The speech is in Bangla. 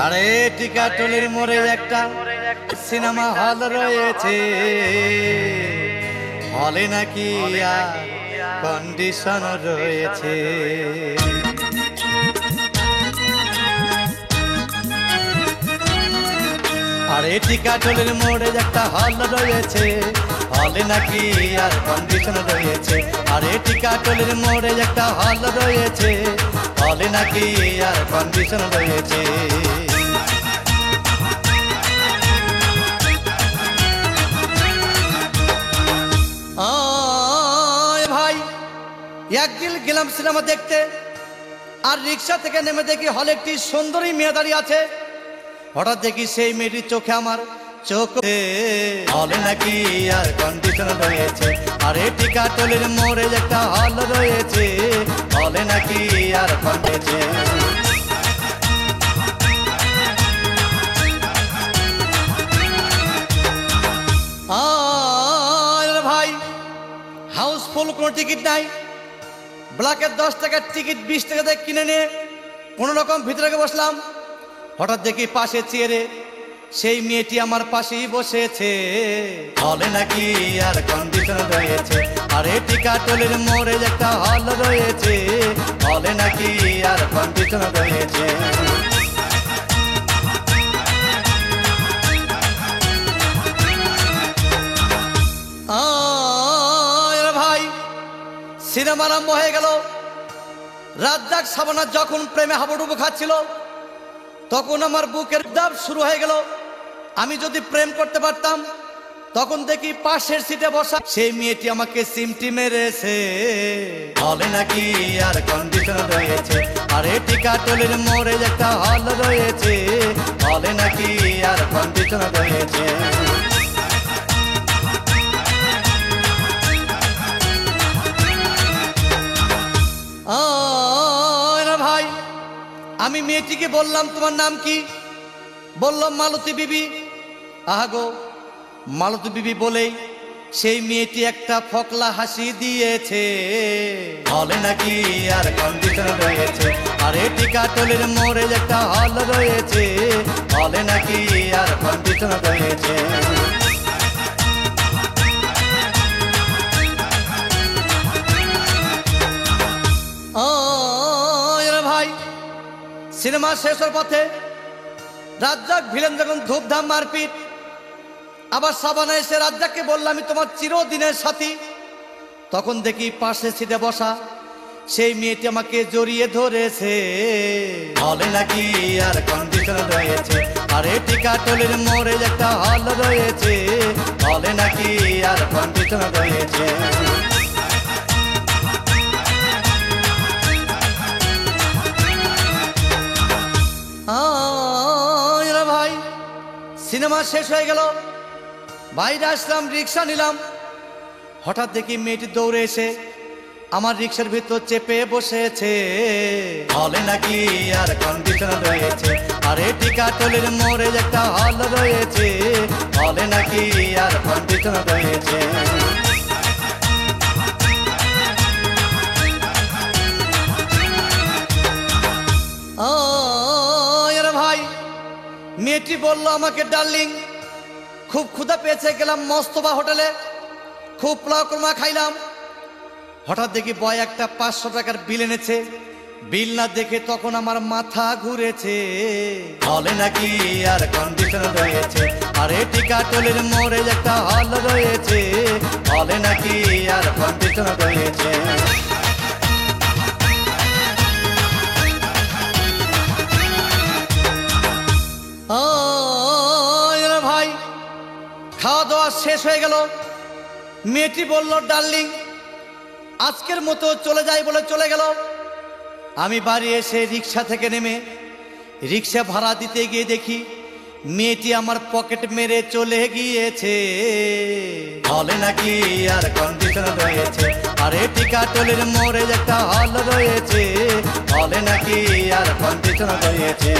আরে টিকাটুলির মোড়ে একটা সিনেমা হল রয়েছে, হলে নাকি কন্ডিশন রয়েছে। আরে টিকাটুলির মোড়ে একটা হল রয়েছে, হলে নাকি আর কন্ডিশন রয়েছে। আরে টিকাটুলির মোড়ে একটা হল রয়েছে, হলে নাকি আর কন্ডিশন রয়েছে। ভাই একদিন গেলাম সিনেমা দেখতে, আর রিক্সা থেকে নেমে দেখি হলে একটি সুন্দরী মেয়ে দাঁড়িয়ে আছে। হঠাৎ দেখি সেই মেয়েটির চোখে আমার চোখ, হলে নাকি আর কন্ডিশন রয়েছে। আরে টিকাটুলির মোড়ে একটা হল রয়েছে, হলে নাকি আর কন্ডিশন। ভাই হাউসফুল, কোনো টিকিট নাই। ব্ল্যাকের 10 টাকার টিকিট 20 টাকা দিয়ে কিনে নিয়ে কোনো রকম ভিতরে বসলাম। হঠাৎ দেখি পাশে চেয়ারে সেই মেয়েটি আমার পাশেই বসেছে, হলে নাকি আর কন্ডিশন রয়েছে। আরে টিকাটুলির মোড়ে একটা হল রয়েছে, হলে নাকি আর কন্ডিশন রয়েছে। ভাই সিনেমা আরম্ভ হয়ে গেল। রাজ্জাক শাবানা যখন প্রেমে হাবুডুবু খাচ্ছিল, তখন আমার বুকের দাব শুরু হয়ে গেল। আমি যদি প্রেম করতে পারতাম, তখন দেখি পাশের সিটে বসা সেই মেয়েটি আমাকে সিমটি মেরেছে, হলে নাকি আর কন্ডিশন রয়েছে। আরে টিকাটুলির মোড়ে একটা হল রয়েছে, হলে নাকি আর কন্ডিশন রয়েছে। ভাই আমি মেয়েটিকে বললাম, তোমার নাম কি? বললাম মালতী বিবি। আহাগো মালতী বিবি বলেই সেই মেয়েটি একটা ফকলা হাসি দিয়েছে, হলে নাকি আর কন্ডিশন রয়েছে। আরে টিকাটুলির মোড়ে একটা হল রয়েছে, হলে নাকি আর কন্ডিশন রয়েছে। ভাই সিনেমা শেষ হওয়ার পথে রাজ্জাক ভিলেন যখন ধূপধাম মারপিট, আবার শাবানা এসে রাজ্জাককে বললাম, আমি তোমার চিরদিনের সাথী। তখন দেখি পাশে সিটে বসা সেই মেয়েটি আমাকে জড়িয়ে ধরেছে, হলে নাকি আর কন্ডিশন রয়েছে। আরে টিকাটুলির মোড়ে একটা হল রয়েছে, হলে নাকি আর কন্ডিশন রয়েছে। ভাই সিনেমা শেষ হয়ে গেল, বাইরে আসলাম, রিক্সা নিলাম। হঠাৎ দেখি মেয়েটি দৌড়ে এসে আমার রিক্সার ভিতর চেপে বসেছে, হলে নাকি আর কন্ডিশন রয়েছে। আরে টিকাটুলির মোড়ে একটা হল রয়েছে, হলে নাকি আর কন্ডিশন রয়েছে। ভাই মেয়েটি বলল আমাকে, ডার্লিং খুব ক্ষুধা পেয়েছে, গেলাম মস্তবা হোটেলে, খুব পোলাও কোরমা খাইলাম। হঠাৎ দেখি বয় একটা 500 টাকার বিল এনেছে। বিল না দেখে তখন আমার মাথা ঘুরেছে, হলে নাকি আর কন্ডিশন রয়েছে। আরে টিকাটুলির মোড়ে একটা হল রয়েছে, হলে নাকি আর কন্ডিশন রয়েছে। ভাই খাওয়া দাওয়া শেষ হয়ে গেল। মেয়েটি বলল, ডার্লিং আজকের মতো চলে যাই বলে চলে গেল। আমি বাড়ি এসে রিক্সা থেকে নেমে রিক্সা ভাড়া দিতে গিয়ে দেখি মেয়েটি আমার পকেট মেরে চলে গিয়েছে, হলে নাকি আর কন্ডিশন রয়েছে। আরে টিকাটুলির মোড়ে একটা হল রয়েছে, হলে নাকি আর কন্ডিশন রয়েছে।